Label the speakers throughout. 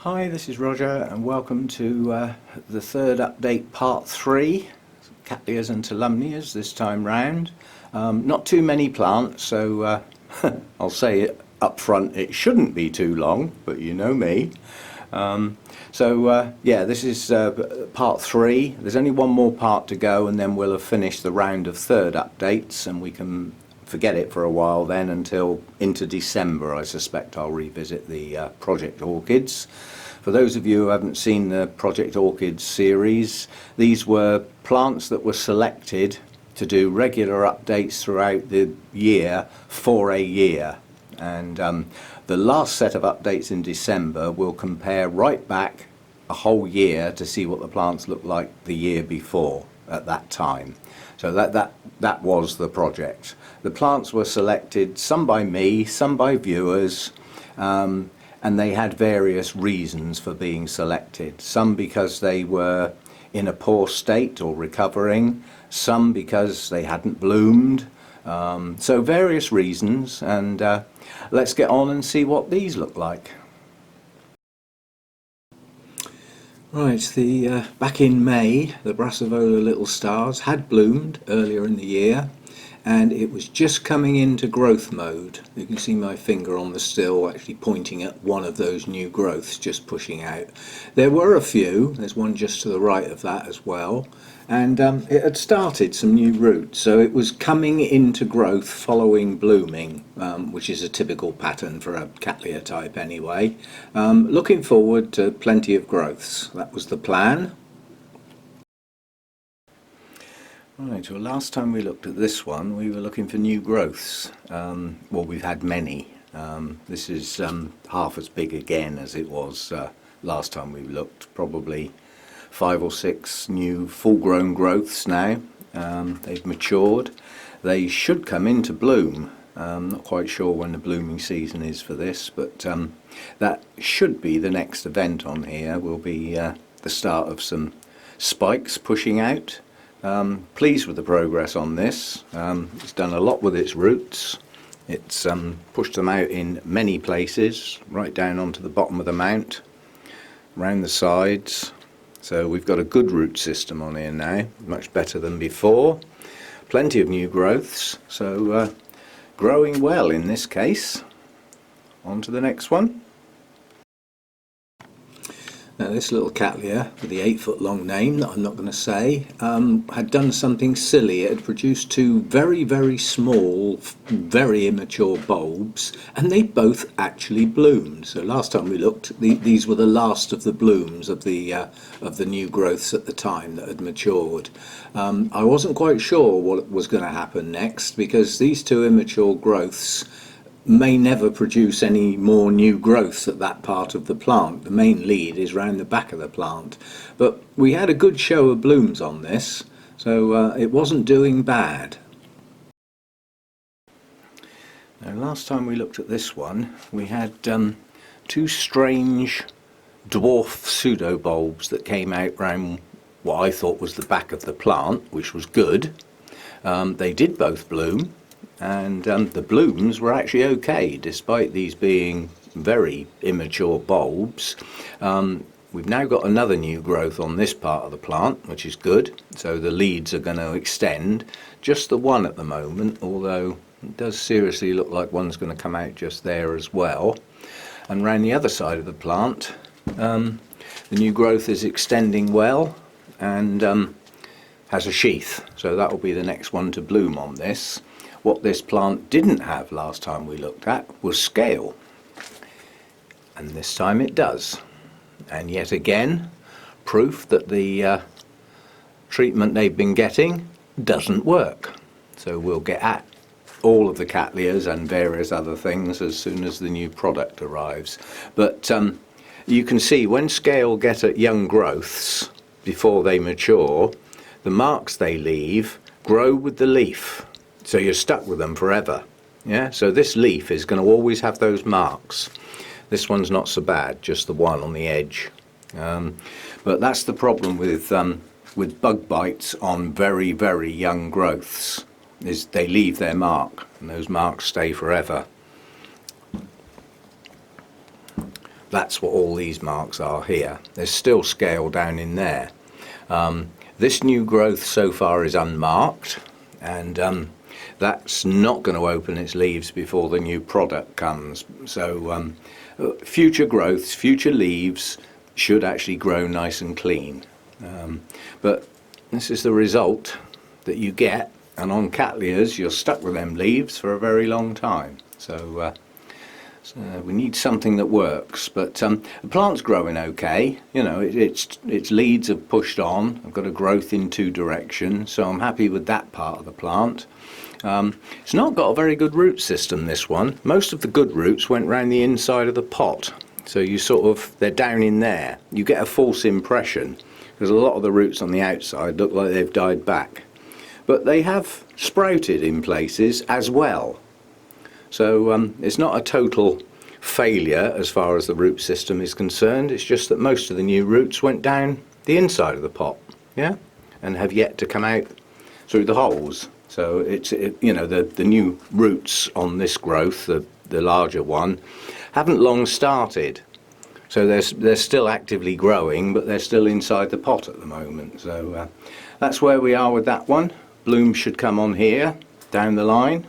Speaker 1: Hi, this is Roger and welcome to the third update, part 3, Cattleyas and Tolumnias this time round. Not too many plants, so I'll say it up front, it shouldn't be too long, but you know me. Yeah, this is part 3. There's only one more part to go and then we'll have finished the round of third updates and we can forget it for a while then until into December. I suspect I'll revisit the Project Orchids. For those of you who haven't seen the Project Orchids series, these were plants that were selected to do regular updates throughout the year for a year. And the last set of updates in December will compare right back a whole year to see what the plants looked like the year before at that time. So that was the project. The plants were selected, some by me, some by viewers, and they had various reasons for being selected. Some because they were in a poor state or recovering, some because they hadn't bloomed. So various reasons, and let's get on and see what these look like. Right, back in May, the Brassavola little stars had bloomed earlier in the year, and it was just coming into growth mode. You can see my finger on the still actually pointing at one of those new growths just pushing out. There were a few, there's one just to the right of that as well, and it had started some new roots, so it was coming into growth following blooming, which is a typical pattern for a Cattleya type anyway. Looking forward to plenty of growths. That was the plan. Right, well, last time we looked at this one we were looking for new growths. Well, we've had many. This is half as big again as it was last time we looked, probably 5 or 6 new full-grown growths now. They've matured. They should come into bloom. Not quite sure when the blooming season is for this, but that should be the next event on here. Will be the start of some spikes pushing out. Pleased with the progress on this. It's done a lot with its roots. It's pushed them out in many places, right down onto the bottom of the mount, around the sides. So we've got a good root system on here now, much better than before. Plenty of new growths, so growing well in this case. On to the next one. Now this little Cattleya with the 8-foot long name that I'm not going to say had done something silly. It had produced 2 very small, very immature bulbs, and they both actually bloomed. So last time we looked, these were the last of the blooms of the new growths at the time that had matured. I wasn't quite sure what was going to happen next because these 2 immature growths may never produce any more new growths at that part of the plant. The main lead is round the back of the plant, but we had a good show of blooms on this, so it wasn't doing bad. Now last time we looked at this one we had 2 strange dwarf pseudo bulbs that came out round what I thought was the back of the plant, which was good. They did both bloom, and the blooms were actually okay despite these being very immature bulbs. We've now got another new growth on this part of the plant, which is good, so the leads are going to extend. Just the one at the moment, although it does seriously look like one's going to come out just there as well. And round the other side of the plant the new growth is extending well and has a sheath, so that will be the next one to bloom on this. What this plant didn't have last time we looked at was scale, and this time it does. And yet again, proof that the treatment they've been getting doesn't work. So we'll get at all of the Cattleyas and various other things as soon as the new product arrives. But you can see when scale get at young growths before they mature, the marks they leave grow with the leaf. So you're stuck with them forever. Yeah, so this leaf is going to always have those marks. This one's not so bad, just the one on the edge. But that's the problem with bug bites on very young growths, is they leave their mark, and those marks stay forever. That's what all these marks are here. There's still scale down in there. This new growth so far is unmarked, and that's not going to open its leaves before the new product comes. So future growths, future leaves should actually grow nice and clean. But this is the result that you get, and on Cattleyas you're stuck with them leaves for a very long time. So we need something that works. But the plant's growing okay. You know, its leads have pushed on. I've got a growth in 2 directions, so I'm happy with that part of the plant. It's not got a very good root system, this one. Most of the good roots went round the inside of the pot, so you they're down in there. You get a false impression because a lot of the roots on the outside look like they've died back, but they have sprouted in places as well. So it's not a total failure as far as the root system is concerned. It's just that most of the new roots went down the inside of the pot, yeah, and have yet to come out through the holes. So you know, the new roots on this growth, the larger one, haven't long started. So they're still actively growing, but they're still inside the pot at the moment. So that's where we are with that one. Bloom should come on here down the line,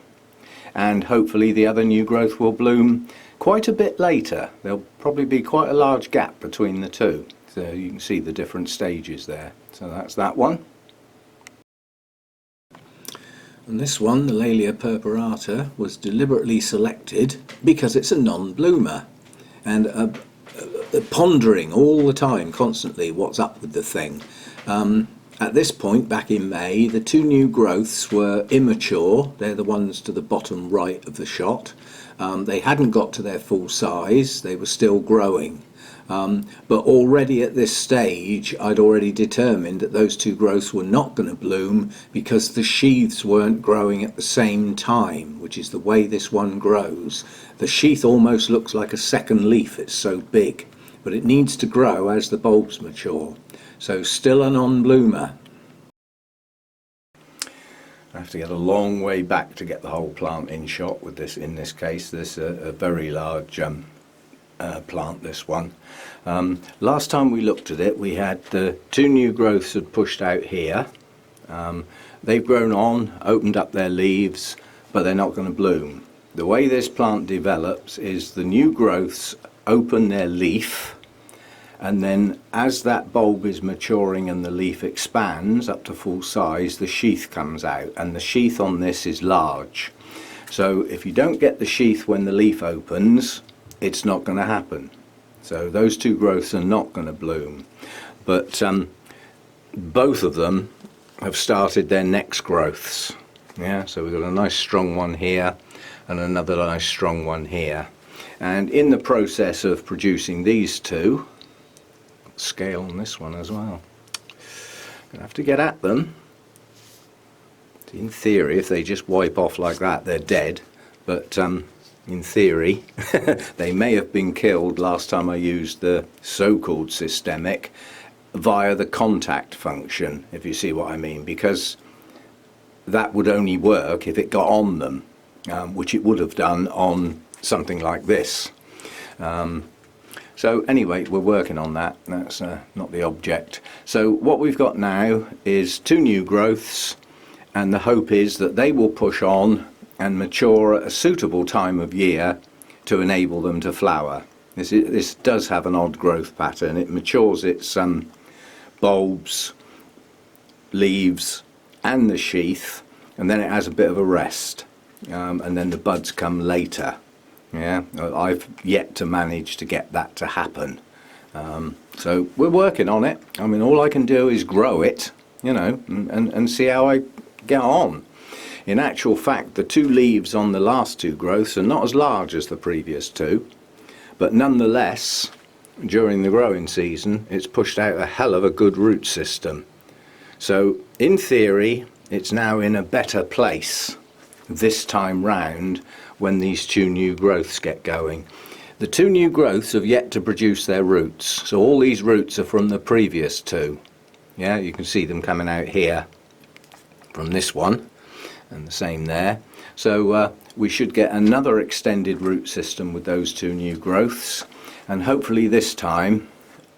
Speaker 1: and hopefully the other new growth will bloom quite a bit later. There'll probably be quite a large gap between the two. So you can see the different stages there. So that's that one. And this one, the Laelia purpurata, was deliberately selected because it's a non-bloomer, and pondering all the time, constantly, what's up with the thing. At this point, back in May, the 2 new growths were immature. They're the ones to the bottom right of the shot. They hadn't got to their full size. They were still growing. But already at this stage, I'd already determined that those 2 growths were not going to bloom because the sheaths weren't growing at the same time, which is the way this one grows. The sheath almost looks like a second leaf, it's so big, but it needs to grow as the bulbs mature. So still a non-bloomer. I have to get a long way back to get the whole plant in shot with this. In this case, this a very large plant, this one. Last time we looked at it, we had the 2 new growths had pushed out here. They've grown on, opened up their leaves, but they're not going to bloom. The way this plant develops is the new growths open their leaf, and then as that bulb is maturing and the leaf expands up to full size, the sheath comes out, and the sheath on this is large. So if you don't get the sheath when the leaf opens, it's not going to happen. So those 2 growths are not going to bloom, but both of them have started their next growths. Yeah, so we've got a nice strong one here and another nice strong one here, and in the process of producing these 2, scale on this one as well, gonna have to get at them. In theory, if they just wipe off like that, they're dead, but in theory they may have been killed last time I used the so-called systemic via the contact function, if you see what I mean, because that would only work if it got on them, which it would have done on something like this. So anyway, we're working on that. That's not the object. So what we've got now is 2 new growths, and the hope is that they will push on and mature at a suitable time of year to enable them to flower. This does have an odd growth pattern. It matures its bulbs, leaves and the sheath, and then it has a bit of a rest, and then the buds come later. Yeah, I've yet to manage to get that to happen. So we're working on it. I mean, all I can do is grow it, you know, and see how I get on. In actual fact, the 2 leaves on the last 2 growths are not as large as the previous 2, but nonetheless, during the growing season, it's pushed out a hell of a good root system. So in theory, it's now in a better place this time round when these 2 new growths get going. The 2 new growths have yet to produce their roots, so all these roots are from the previous 2. Yeah, you can see them coming out here from this one, and the same there. So we should get another extended root system with those 2 new growths, and hopefully this time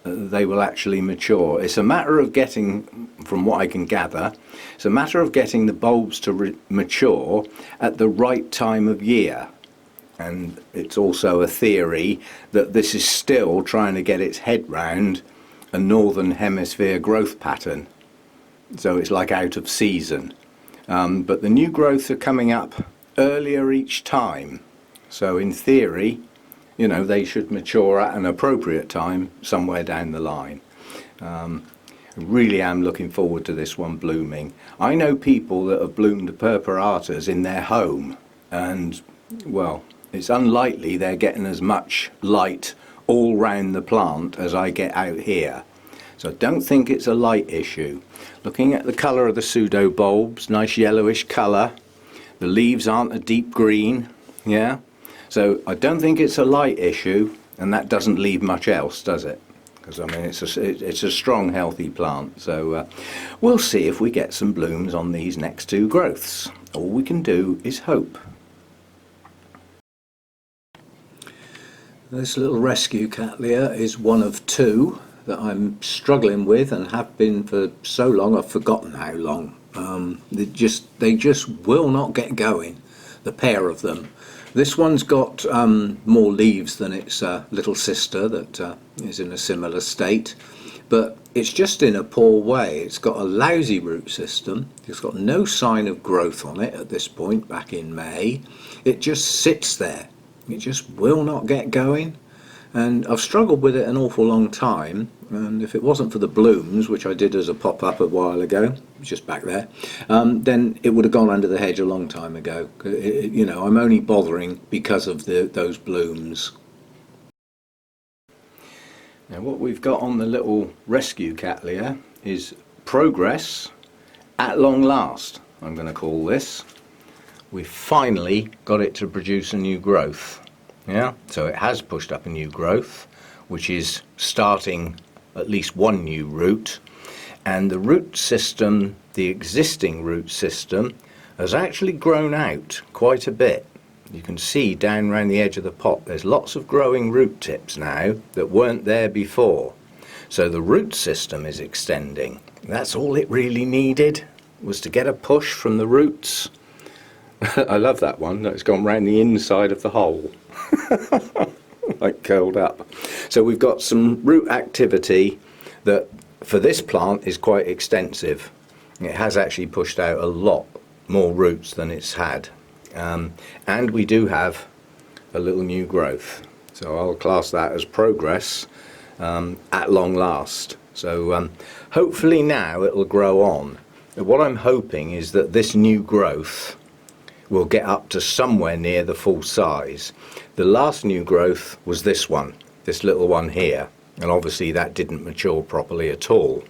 Speaker 1: they will actually mature. It's a matter of getting, from what I can gather, it's a matter of getting the bulbs to mature at the right time of year. And it's also a theory that this is still trying to get its head round a northern hemisphere growth pattern. So it's like out of season. But the new growths are coming up earlier each time. So in theory, you know, they should mature at an appropriate time somewhere down the line. I really am looking forward to this one blooming. I know people that have bloomed purpuratas in their home, and well, it's unlikely they're getting as much light all round the plant as I get out here. So I don't think it's a light issue. Looking at the colour of the pseudo bulbs, nice yellowish colour. The leaves aren't a deep green, yeah. So I don't think it's a light issue, and that doesn't leave much else, does it? Because I mean, it's a strong, healthy plant. So we'll see if we get some blooms on these next two growths. All we can do is hope. This little rescue Cattleya is one of two that I'm struggling with and have been for so long I've forgotten how long. They just will not get going, the pair of them. This one's got more leaves than its little sister that is in a similar state, but it's just in a poor way. It's got a lousy root system. It's got no sign of growth on it at this point back in May. It just sits there. It just will not get going, and I've struggled with it an awful long time, and if it wasn't for the blooms, which I did as a pop-up a while ago, just back there, then it would have gone under the hedge a long time ago. You know, I'm only bothering because of those blooms. Now what we've got on the little rescue Cattleya is progress at long last, I'm going to call this. We've finally got it to produce a new growth. Yeah, so it has pushed up a new growth, which is starting at least one new root, and the root system, the existing root system, has actually grown out quite a bit. You can see down around the edge of the pot there's lots of growing root tips now that weren't there before. So the root system is extending. That's all it really needed, was to get a push from the roots. I love that one. It's gone round the inside of the hole. Like curled up. So we've got some root activity that for this plant is quite extensive. It has actually pushed out a lot more roots than it's had. And we do have a little new growth. So I'll class that as progress at long last. So hopefully now it will grow on. What I'm hoping is that this new growth will get up to somewhere near the full size. The last new growth was this one, this little one here, and obviously that didn't mature properly at all.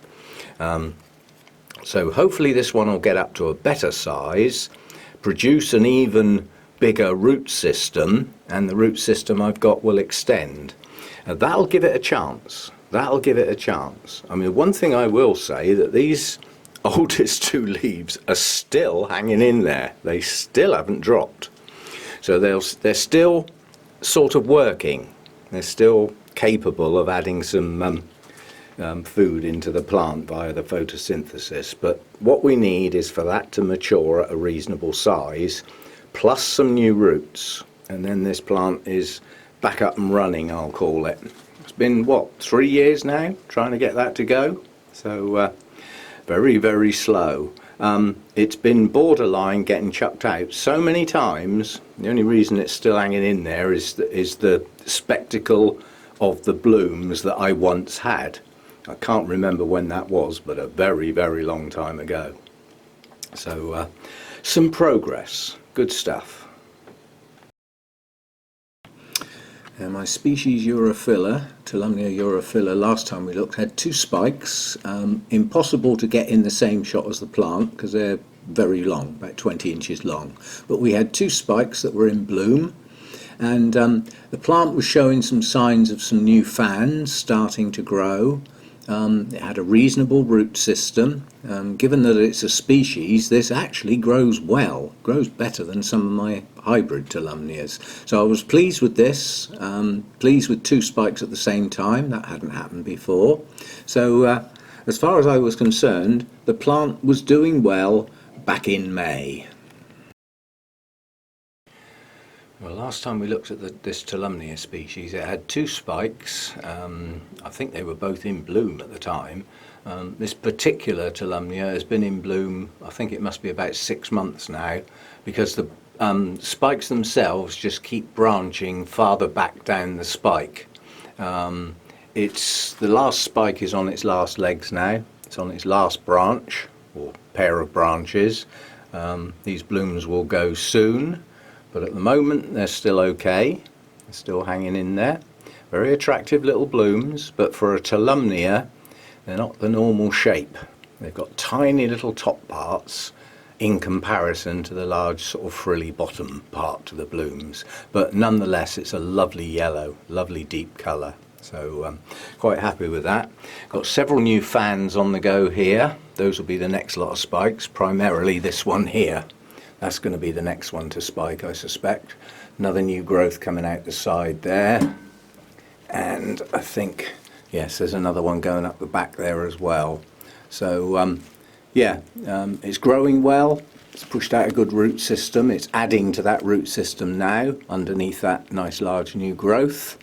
Speaker 1: So hopefully this one will get up to a better size, produce an even bigger root system, and the root system I've got will extend. That'll give it a chance. That'll give it a chance. I mean, one thing I will say, that these oldest two leaves are still hanging in there. They still haven't dropped. So they're still sort of working. They're still capable of adding some food into the plant via the photosynthesis. But what we need is for that to mature at a reasonable size, plus some new roots. And then this plant is back up and running, I'll call it. It's been, what, 3 years now trying to get that to go? So very, very slow. It's been borderline getting chucked out so many times. The only reason it's still hanging in there is the spectacle of the blooms that I once had. I can't remember when that was, but a very, very long time ago. So some progress, good stuff. My species urophylla, Tolumnia urophylla, last time we looked, had 2 spikes. Impossible to get in the same shot as the plant because they're very long, about 20 inches long. But we had 2 spikes that were in bloom, and the plant was showing some signs of some new fans starting to grow. It had a reasonable root system. Given that it's a species, this actually grows well, grows better than some of my hybrid Tolumnias. So I was pleased with this, pleased with 2 spikes at the same time. That hadn't happened before. So as far as I was concerned, the plant was doing well back in May. Well, last time we looked at this Tolumnia species, it had 2 spikes. I think they were both in bloom at the time. This particular Tolumnia has been in bloom, I think it must be about 6 months now, because the spikes themselves just keep branching farther back down the spike. The last spike is on its last legs now. It's on its last branch, or pair of branches. These blooms will go soon. But at the moment they're still okay, they're still hanging in there. Very attractive little blooms, but for a Tolumnia they're not the normal shape. They've got tiny little top parts in comparison to the large sort of frilly bottom part to the blooms. But nonetheless it's a lovely yellow, lovely deep colour. So quite happy with that. Got several new fans on the go here. Those will be the next lot of spikes, primarily this one here. That's going to be the next one to spike, I suspect. Another new growth coming out the side there. And I think, yes, there's another one going up the back there as well. So, it's growing well. It's pushed out a good root system. It's adding to that root system now, underneath that nice large new growth.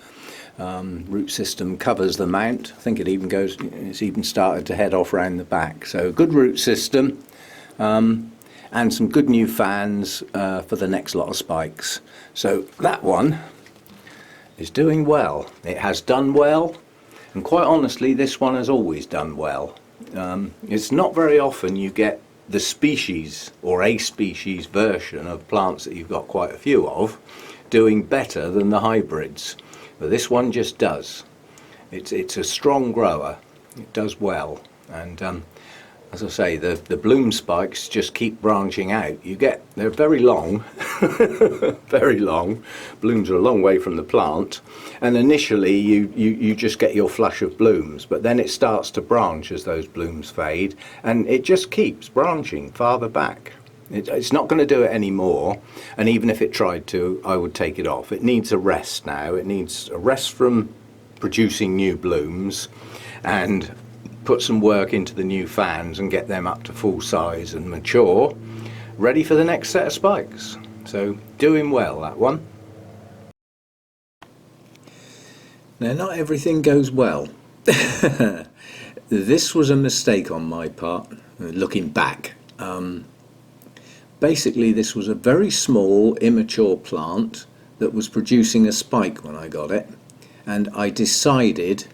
Speaker 1: Root system covers the mount. I think it's even started to head off around the back. So, good root system. And some good new fans for the next lot of spikes. So that one is doing well. It has done well, and quite honestly this one has always done well. It's not very often you get the species or a species version of plants that you've got quite a few of doing better than the hybrids, but this one just does. It's a strong grower, it does well, and as I say, the bloom spikes just keep branching out. They're very long, very long. Blooms are a long way from the plant, and initially you just get your flush of blooms, but then it starts to branch as those blooms fade, and it just keeps branching farther back. It's not going to do it anymore, and even if it tried to, I would take it off. It needs a rest now. It needs a rest from producing new blooms, and put some work into the new fans and get them up to full size and mature, ready for the next set of spikes. So doing well, that one. Now, not everything goes well. This was a mistake on my part, looking back. Basically this was a very small immature plant that was producing a spike when I got it, and I decided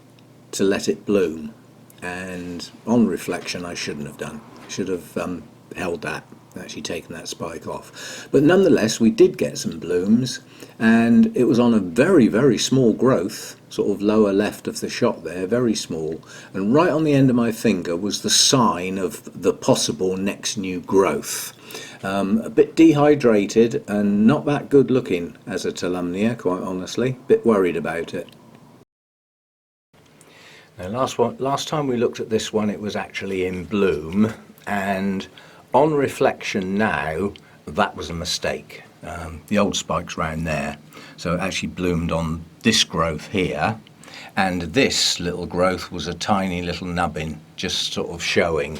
Speaker 1: to let it bloom. And on reflection I shouldn't have done. Should have held that, actually taken that spike off. But nonetheless we did get some blooms, and it was on a very, very small growth, sort of lower left of the shot there, very small, and right on the end of my finger was the sign of the possible next new growth. A bit dehydrated and not that good looking as a Tolumnia, quite honestly. Bit worried about it. Now, last time we looked at this one, it was actually in bloom, and on reflection now, that was a mistake. The old spike's round there, so it actually bloomed on this growth here, and this little growth was a tiny little nubbin just sort of showing.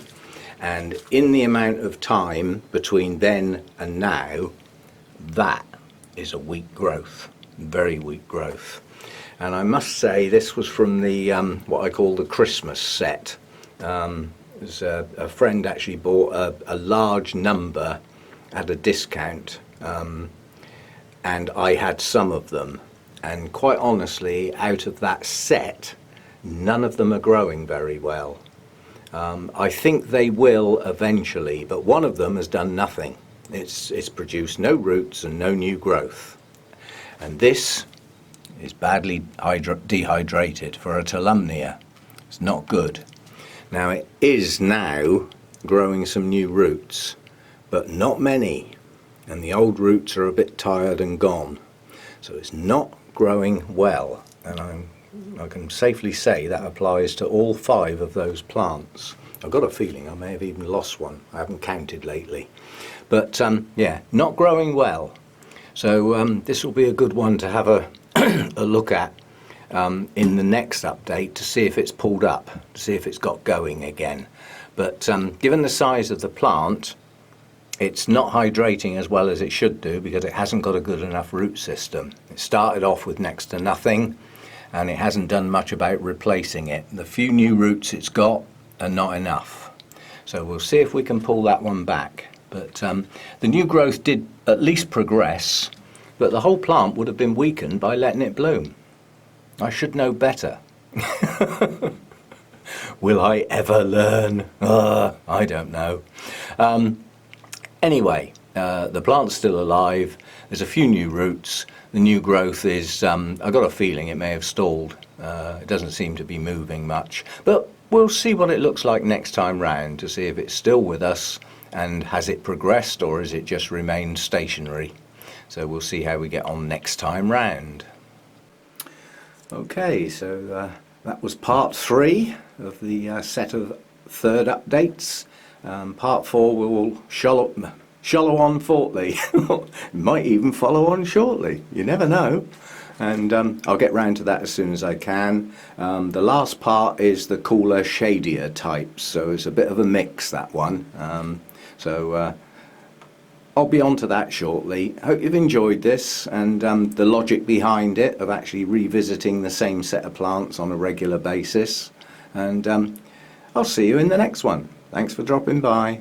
Speaker 1: And in the amount of time between then and now, that is a weak growth, very weak growth. And I must say this was from the what I call the Christmas set. A friend actually bought a large number at a discount, and I had some of them, and quite honestly out of that set none of them are growing very well. I think they will eventually, but one of them has done nothing. It's produced no roots and no new growth, and this is badly dehydrated for a Tolumnia. It's not good. Now it is now growing some new roots, but not many, and the old roots are a bit tired and gone, so it's not growing well, and I'm I can safely say that applies to all 5 of those plants. I've got a feeling I may have even lost one. I haven't counted lately. But yeah, not growing well. So this will be a good one to have a, a look at in the next update to see if it's pulled up, to see if it's got going again. But given the size of the plant, it's not hydrating as well as it should do because it hasn't got a good enough root system. It started off with next to nothing and it hasn't done much about replacing it. The few new roots it's got are not enough. So we'll see if we can pull that one back. But the new growth did at least progress, but the whole plant would have been weakened by letting it bloom. I should know better. Will I ever learn? I don't know. Anyway, the plant's still alive. There's a few new roots. The new growth is, I've got a feeling it may have stalled. It doesn't seem to be moving much. But we'll see what it looks like next time round to see if it's still with us and has it progressed or has it just remained stationary. So we'll see how we get on next time round. Okay, so that was part 3 of the set of 3rd updates. Part 4 will shallow on shortly. Might even follow on shortly. You never know. And I'll get round to that as soon as I can. The last part is the cooler, shadier types, so it's a bit of a mix, that one. So I'll be on to that shortly. Hope you've enjoyed this and the logic behind it of actually revisiting the same set of plants on a regular basis. And I'll see you in the next one. Thanks for dropping by.